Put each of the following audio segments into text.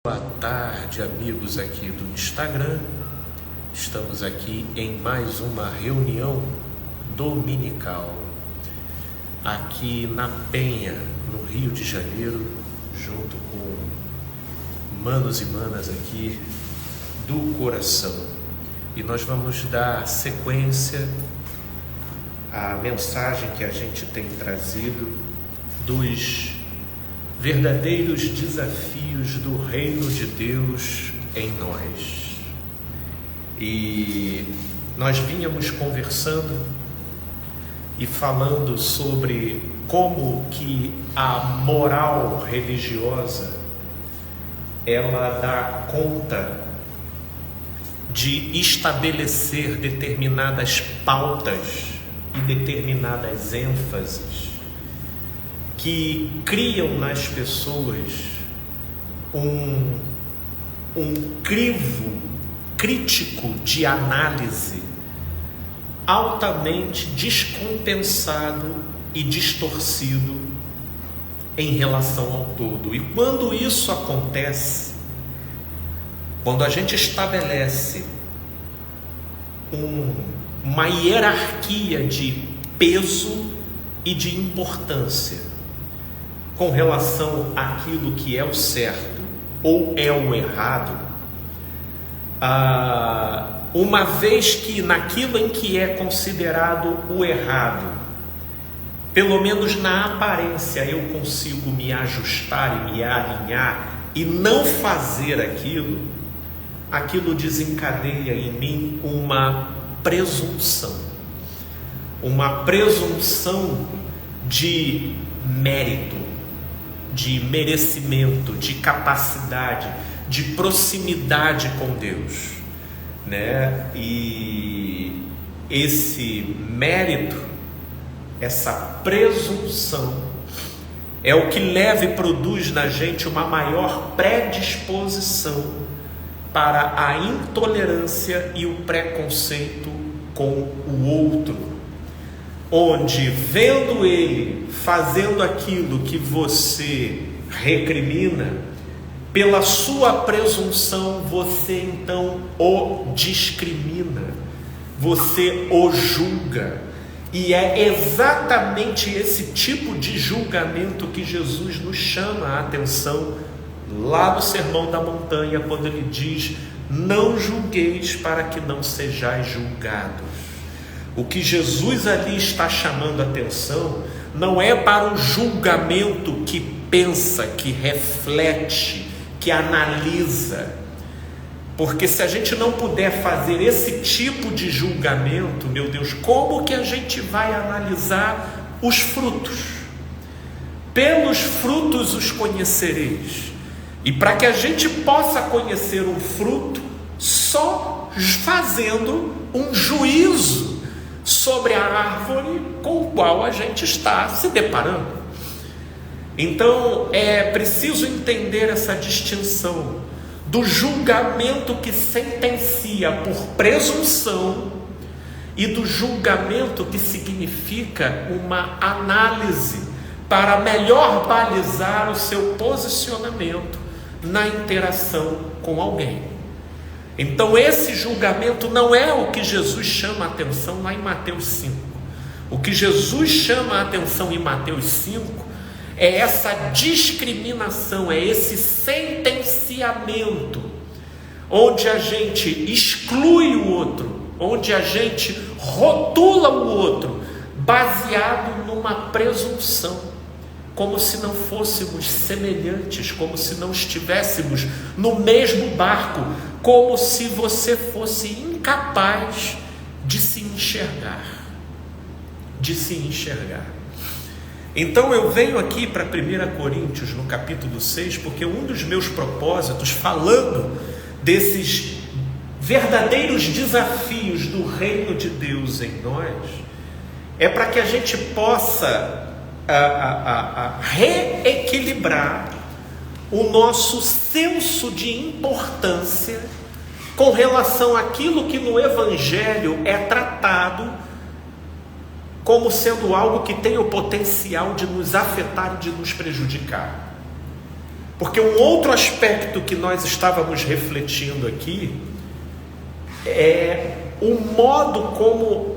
Boa tarde, amigos aqui do Instagram. Estamos aqui em mais uma reunião dominical aqui na Penha, no Rio de Janeiro, junto com manos e manas aqui do coração. E nós vamos dar sequência à mensagem que a gente tem trazido dos verdadeiros desafios do reino de Deus em nós. E nós vínhamos conversando e falando sobre como que a moral religiosa ela dá conta de estabelecer determinadas pautas e determinadas ênfases que criam nas pessoas um crivo crítico de análise altamente descompensado e distorcido em relação ao todo. E quando isso acontece, quando a gente estabelece uma hierarquia de peso e de importância com relação àquilo que é o certo ou é o errado, uma vez que naquilo em que é considerado o errado, pelo menos na aparência, eu consigo me ajustar e me alinhar e não fazer aquilo desencadeia em mim uma presunção de mérito, de merecimento, de capacidade, de proximidade com Deus, né? E esse mérito, essa presunção é o que leva e produz na gente uma maior predisposição para a intolerância e o preconceito com o outro, onde vendo ele fazendo aquilo que você recrimina, pela sua presunção você então o discrimina, você o julga. E é exatamente esse tipo de julgamento que Jesus nos chama a atenção lá no Sermão da Montanha, quando ele diz: não julgueis para que não sejais julgados. O que Jesus ali está chamando a atenção não é para o julgamento que pensa, que reflete, que analisa. Porque se a gente não puder fazer esse tipo de julgamento, meu Deus, como que a gente vai analisar os frutos? Pelos frutos os conhecereis. E para que a gente possa conhecer um fruto, só fazendo um juízo sobre a árvore com o qual a gente está se deparando. Então é preciso entender essa distinção do julgamento que sentencia por presunção e do julgamento que significa uma análise para melhor balizar o seu posicionamento na interação com alguém. Então esse julgamento não é o que Jesus chama a atenção lá em Mateus 5. O que Jesus chama a atenção em Mateus 5 é essa discriminação, é esse sentenciamento, onde a gente exclui o outro, onde a gente rotula o outro, baseado numa presunção, como se não fôssemos semelhantes, como se não estivéssemos no mesmo barco, como se você fosse incapaz de se enxergar. Então eu venho aqui para 1 Coríntios, no capítulo 6, porque um dos meus propósitos, falando desses verdadeiros desafios do reino de Deus em nós, é para que a gente possa reequilibrar o nosso senso de importância com relação àquilo que no Evangelho é tratado como sendo algo que tem o potencial de nos afetar e de nos prejudicar. Porque um outro aspecto que nós estávamos refletindo aqui é o modo como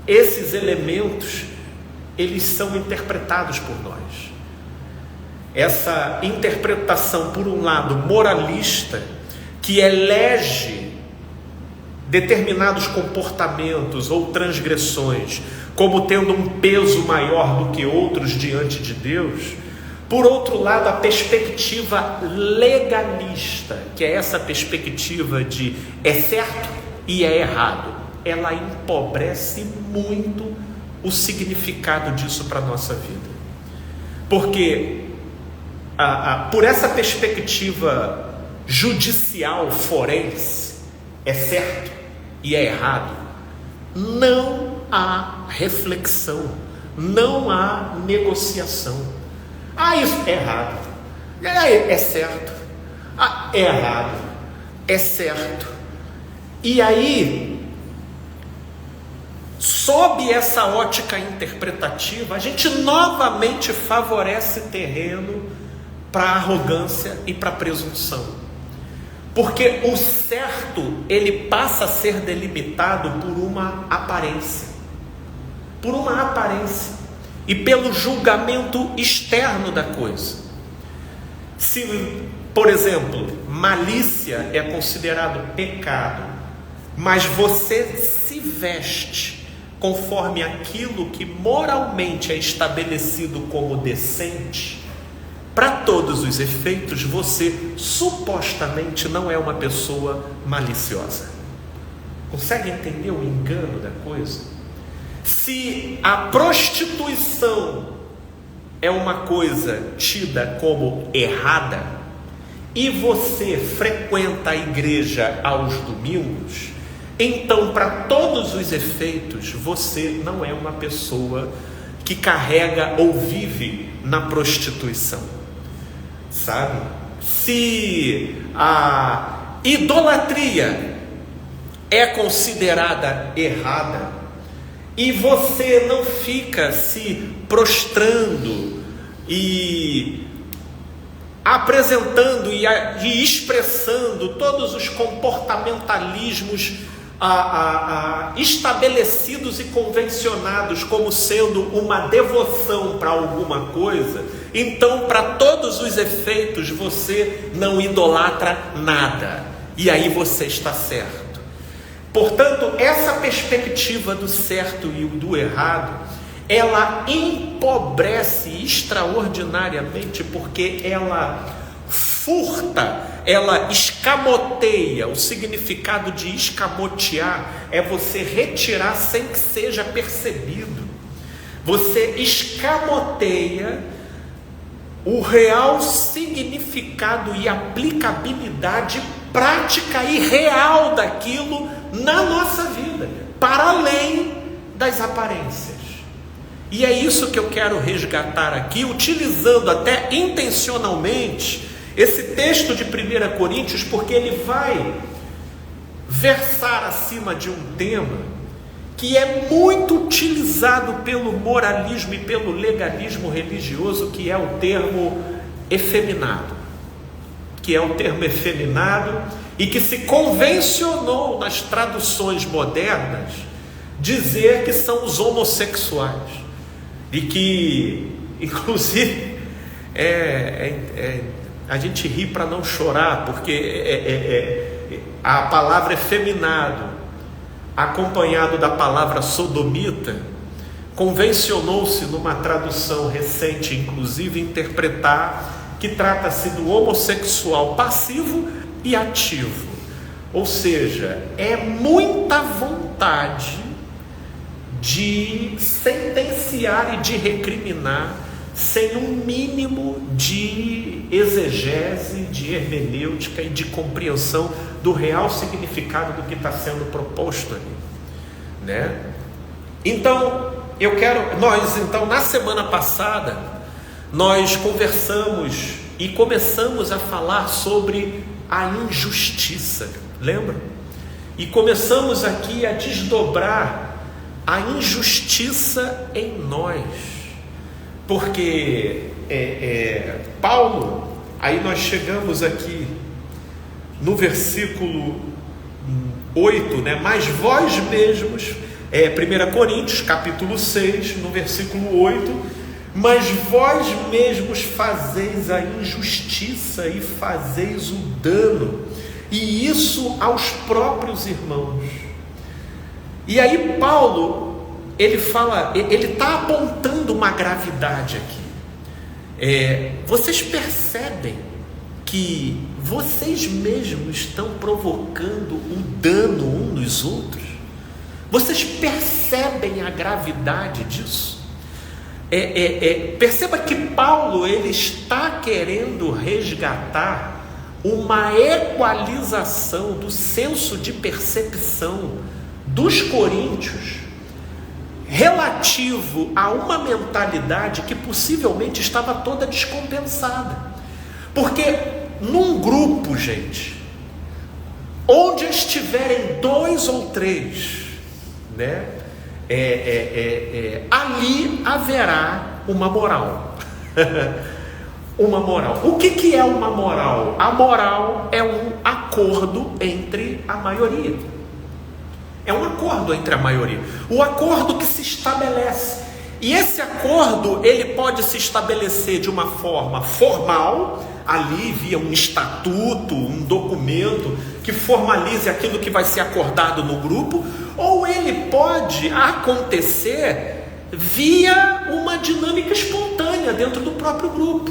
esses elementos eles são interpretados por nós. Essa interpretação, por um lado, moralista, que elege determinados comportamentos ou transgressões como tendo um peso maior do que outros diante de Deus. Por outro lado, a perspectiva legalista, que é essa perspectiva de é certo e é errado, ela empobrece muito o significado disso para a nossa vida. Porque por essa perspectiva judicial, forense, é certo e é errado, não há reflexão, não há negociação. Isso é errado, é certo, é errado, é certo. E aí, sob essa ótica interpretativa, a gente novamente favorece terreno para a arrogância e para a presunção. Porque o certo, ele passa a ser delimitado por uma aparência. Por uma aparência. E pelo julgamento externo da coisa. Se, por exemplo, malícia é considerado pecado, mas você se veste conforme aquilo que moralmente é estabelecido como decente, para todos os efeitos, você supostamente não é uma pessoa maliciosa. Consegue entender o engano da coisa? Se a prostituição é uma coisa tida como errada e você frequenta a igreja aos domingos, então, para todos os efeitos, você não é uma pessoa que carrega ou vive na prostituição, sabe? Se a idolatria é considerada errada e você não fica se prostrando e apresentando e expressando todos os comportamentalismos estabelecidos e convencionados como sendo uma devoção para alguma coisa, então, para todos os efeitos, você não idolatra nada, e aí você está certo. Portanto, essa perspectiva do certo e do errado, ela empobrece extraordinariamente, porque ela furta, ela escamoteia. O significado de escamotear é você retirar sem que seja percebido. Você escamoteia o real significado e aplicabilidade prática e real daquilo na nossa vida, para além das aparências. E é isso que eu quero resgatar aqui, utilizando até intencionalmente esse texto de 1 Coríntios, porque ele vai versar acima de um tema que é muito utilizado pelo moralismo e pelo legalismo religioso, que é o termo efeminado. E que se convencionou nas traduções modernas dizer que são os homossexuais. E que, inclusive, a gente ri para não chorar, porque a palavra efeminado, acompanhado da palavra sodomita, convencionou-se numa tradução recente, inclusive, interpretar que trata-se do homossexual passivo e ativo. Ou seja, é muita vontade de sentenciar e de recriminar sem um mínimo de exegese, de hermenêutica e de compreensão do real significado do que está sendo proposto ali, né? Então, na semana passada, nós conversamos e começamos a falar sobre a injustiça, lembra? E começamos aqui a desdobrar a injustiça em nós, porque Paulo, aí nós chegamos aqui no versículo 8, né? Mas vós mesmos, 1 Coríntios capítulo 6, no versículo 8, mas vós mesmos fazeis a injustiça e fazeis o dano, e isso aos próprios irmãos. E aí Paulo, ele fala, ele está apontando uma gravidade aqui. Vocês percebem que vocês mesmos estão provocando o dano um nos outros? Vocês percebem a gravidade disso? Perceba que Paulo, ele está querendo resgatar uma equalização do senso de percepção dos coríntios relativo a uma mentalidade que possivelmente estava toda descompensada. Porque num grupo, gente, onde estiverem 2 ou 3, né, ali haverá uma moral. Uma moral. O que é uma moral? A moral é um acordo entre a maioria. É um acordo entre a maioria. O acordo que se estabelece. E esse acordo, ele pode se estabelecer de uma forma formal, ali via um estatuto, um documento que formalize aquilo que vai ser acordado no grupo, ou ele pode acontecer via uma dinâmica espontânea dentro do próprio grupo,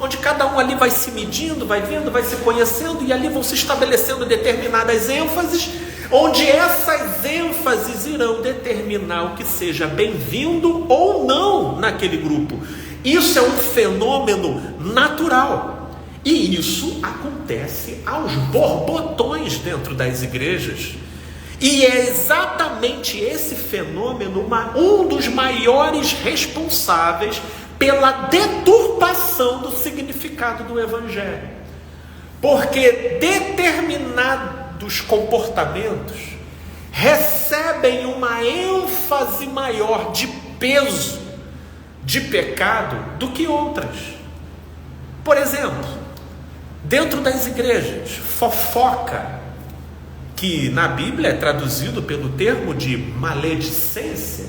onde cada um ali vai se medindo, vai vendo, vai se conhecendo, e ali vão se estabelecendo determinadas ênfases, onde essas ênfases irão determinar o que seja bem-vindo ou não naquele grupo. Isso é um fenômeno natural, e isso acontece aos borbotões dentro das igrejas. E é exatamente esse fenômeno um dos maiores responsáveis pela deturpação do significado do Evangelho. Porque determinados comportamentos recebem uma ênfase maior de peso de pecado do que outras. Por exemplo, dentro das igrejas, fofoca, que na Bíblia é traduzido pelo termo de maledicência,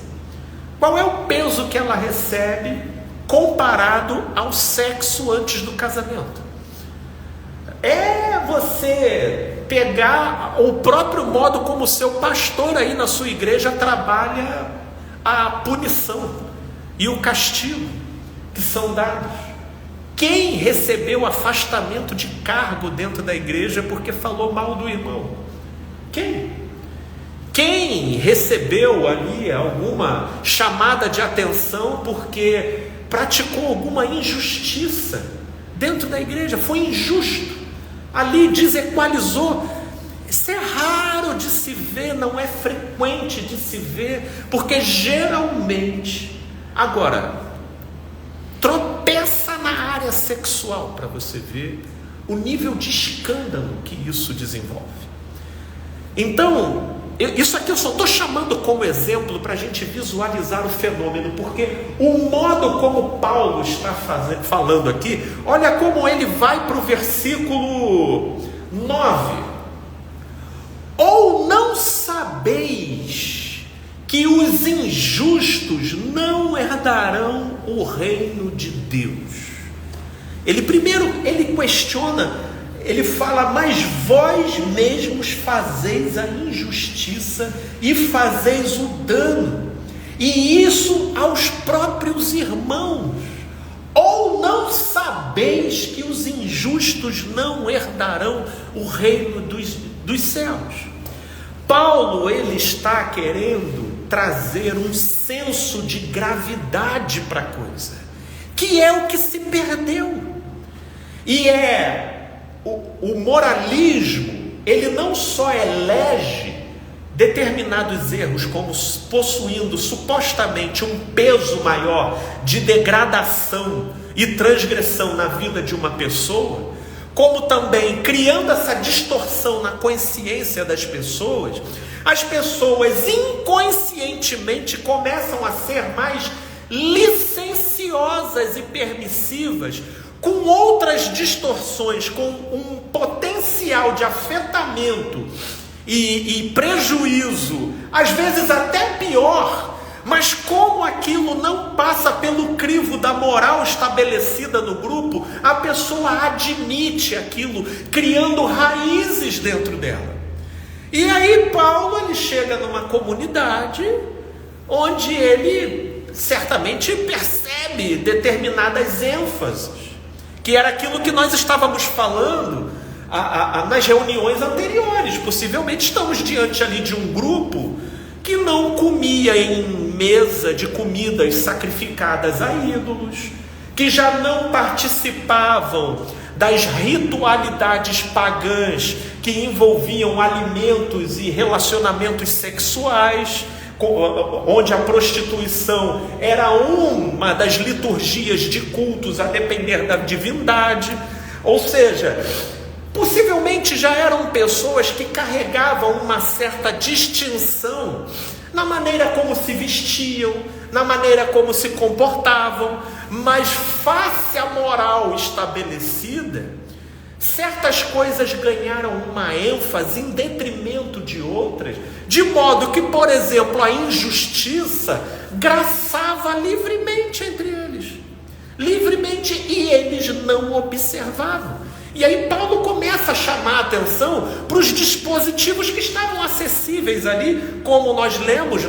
qual é o peso que ela recebe comparado ao sexo antes do casamento? É você pegar o próprio modo como o seu pastor aí na sua igreja trabalha a punição e o castigo que são dados. Quem recebeu afastamento de cargo dentro da igreja porque falou mal do irmão? Quem recebeu ali alguma chamada de atenção porque praticou alguma injustiça dentro da igreja? Foi injusto, ali desequalizou. Isso é raro de se ver, não é frequente de se ver, porque geralmente, agora, tropeça na área sexual para você ver o nível de escândalo que isso desenvolve. Então, isso aqui eu só estou chamando como exemplo para a gente visualizar o fenômeno, porque o modo como Paulo está falando aqui, olha como ele vai para o versículo 9. Ou não sabeis que os injustos não herdarão o reino de Deus? Ele questiona. Ele fala, mas vós mesmos fazeis a injustiça e fazeis o dano, e isso aos próprios irmãos. Ou não sabeis que os injustos não herdarão o reino dos céus? Paulo, ele está querendo trazer um senso de gravidade para a coisa, que é o que se perdeu. E o moralismo, ele não só elege determinados erros como possuindo supostamente um peso maior de degradação e transgressão na vida de uma pessoa, como também criando essa distorção na consciência das pessoas. As pessoas inconscientemente começam a ser mais licenciosas e permissivas com outras distorções, com um potencial de afetamento e prejuízo, às vezes até pior, mas como aquilo não passa pelo crivo da moral estabelecida no grupo, a pessoa admite aquilo, criando raízes dentro dela. E aí Paulo, ele chega numa comunidade onde ele certamente percebe determinadas ênfases, que era aquilo que nós estávamos falando nas reuniões anteriores. Possivelmente estamos diante ali de um grupo que não comia em mesa de comidas sacrificadas a ídolos, que já não participavam das ritualidades pagãs que envolviam alimentos e relacionamentos sexuais, onde a prostituição era uma das liturgias de cultos a depender da divindade. Ou seja, possivelmente já eram pessoas que carregavam uma certa distinção na maneira como se vestiam, na maneira como se comportavam, mas face à moral estabelecida, certas coisas ganharam uma ênfase em detrimento de outras, de modo que, por exemplo, a injustiça graçava livremente entre eles, livremente, e eles não observavam. E aí Paulo começa a chamar a atenção para os dispositivos que estavam acessíveis ali, como nós lemos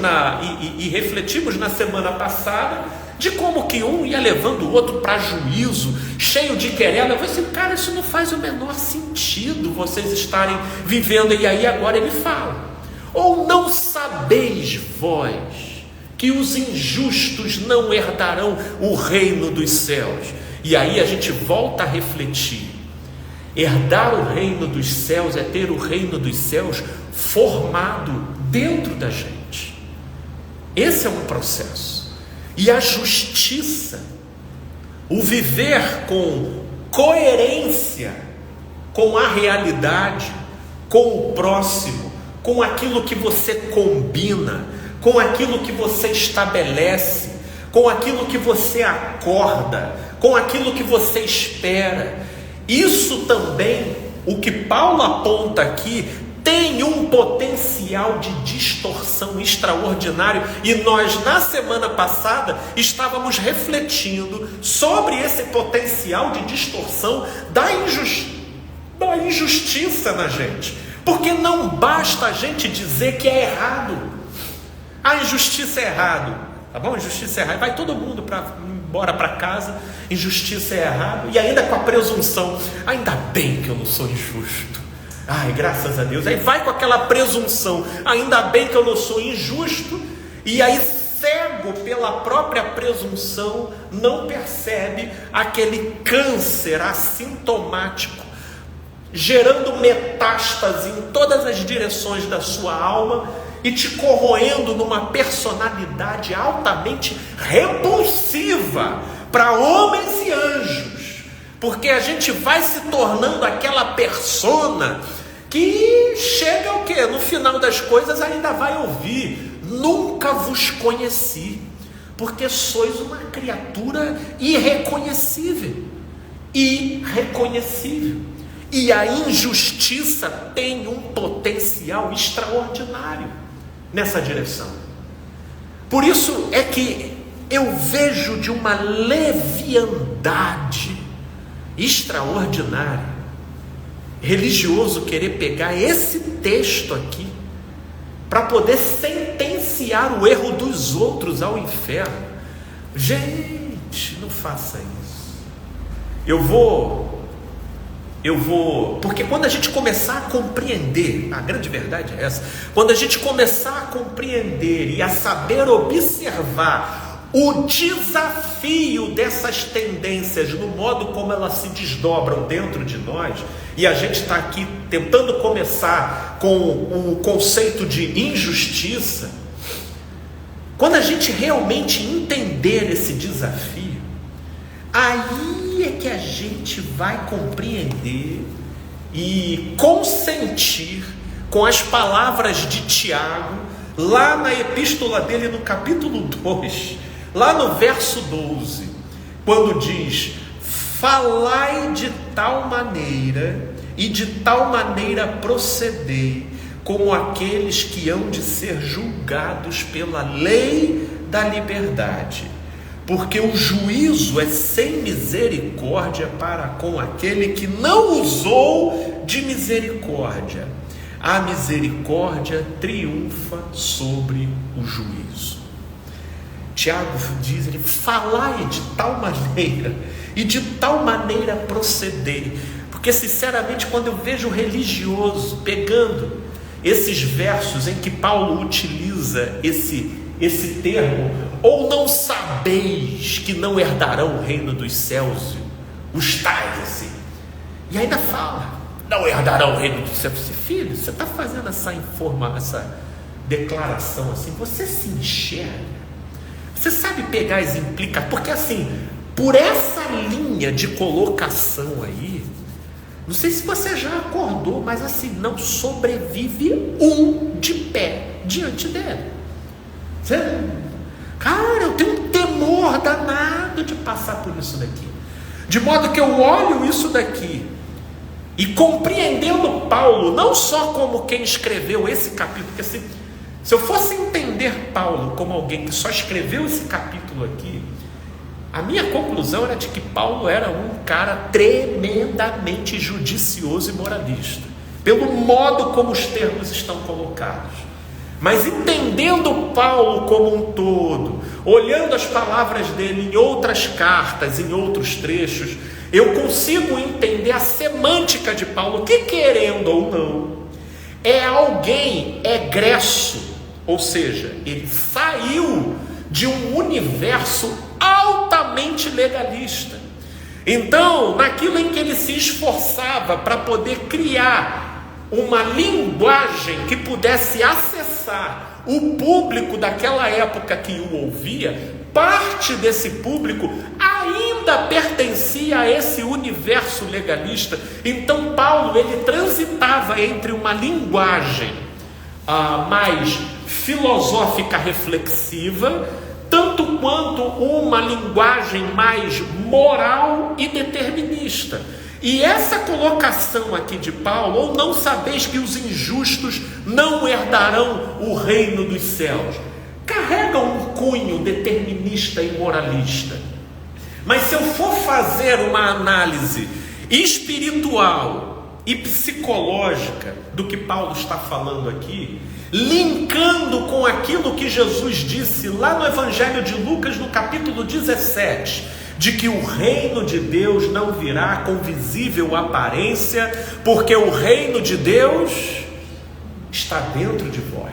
e refletimos na semana passada, de como que um ia levando o outro para juízo, cheio de querela. Eu falei assim, cara, isso não faz o menor sentido vocês estarem vivendo. E aí agora ele fala: ou não sabeis vós que os injustos não herdarão o reino dos céus? E aí a gente volta a refletir. Herdar o reino dos céus é ter o reino dos céus formado dentro da gente. Esse é um processo. E a justiça, o viver com coerência com a realidade, com o próximo, com aquilo que você combina, com aquilo que você estabelece, com aquilo que você acorda, com aquilo que você espera. Isso também, o que Paulo aponta aqui, tem um potencial de distorção extraordinário, e nós na semana passada estávamos refletindo sobre esse potencial de distorção da injustiça na gente, porque não basta a gente dizer que é errado, a injustiça é errado, tá bom? Injustiça é errado, vai todo mundo embora para casa, injustiça é errado, e ainda com a presunção, ainda bem que eu não sou injusto, ai, graças a Deus. Aí vai com aquela presunção, ainda bem que eu não sou injusto, e aí cego pela própria presunção, não percebe aquele câncer assintomático, gerando metástase em todas as direções da sua alma, e te corroendo numa personalidade altamente repulsiva para homens e anjos, porque a gente vai se tornando aquela persona que chega ao quê? No final das coisas ainda vai ouvir: nunca vos conheci, porque sois uma criatura irreconhecível. E a injustiça tem um potencial extraordinário nessa direção. Por isso é que eu vejo de uma leviandade extraordinária religioso querer pegar esse texto aqui para poder sentenciar o erro dos outros ao inferno. Gente, não faça isso. Eu vou, porque quando a gente começar a compreender, a grande verdade é essa, quando a gente começar a compreender e a saber observar o desafio dessas tendências no modo como elas se desdobram dentro de nós, e a gente está aqui tentando começar com o conceito de injustiça, quando a gente realmente entender esse desafio, aí é que a gente vai compreender e consentir com as palavras de Tiago, lá na epístola dele no capítulo 2, lá no verso 12, quando diz: falai de tal maneira e de tal maneira procedei, como aqueles que hão de ser julgados pela lei da liberdade, porque o juízo é sem misericórdia para com aquele que não usou de misericórdia. A misericórdia triunfa sobre o juízo. Tiago diz, ele falai de tal maneira e de tal maneira proceder, porque sinceramente quando eu vejo o religioso pegando esses versos em que Paulo utiliza esse termo, ou não sabeis que não herdarão o reino dos céus os tais, assim, e ainda fala, não herdarão o reino dos céus. Filho, você está fazendo essa declaração assim, você se enxerga? Você sabe pegar as implicações? Porque assim, por essa linha de colocação aí, não sei se você já acordou, mas assim, não sobrevive um de pé diante dele. Cara, eu tenho um temor danado de passar por isso daqui, de modo que eu olho isso daqui e compreendendo Paulo, não só como quem escreveu esse capítulo, porque assim, se eu fosse entender Paulo como alguém que só escreveu esse capítulo aqui, a minha conclusão era de que Paulo era um cara tremendamente judicioso e moralista, pelo modo como os termos estão colocados. Mas entendendo Paulo como um todo, olhando as palavras dele em outras cartas, em outros trechos, eu consigo entender a semântica de Paulo, que querendo ou não, é alguém egresso, ou seja, ele saiu de um universo altamente legalista. Então, naquilo em que ele se esforçava para poder criar uma linguagem que pudesse acessar o público daquela época que o ouvia, parte desse público ainda pertencia a esse universo legalista. Então Paulo, ele transitava entre uma linguagem mais filosófica reflexiva, tanto quanto uma linguagem mais moral e determinista. E essa colocação aqui de Paulo, ou não sabeis que os injustos não herdarão o reino dos céus, carrega um cunho determinista e moralista. Mas se eu for fazer uma análise espiritual e psicológica do que Paulo está falando aqui, linkando com aquilo que Jesus disse lá no Evangelho de Lucas, no capítulo 17, de que o reino de Deus não virá com visível aparência, porque o reino de Deus está dentro de vós.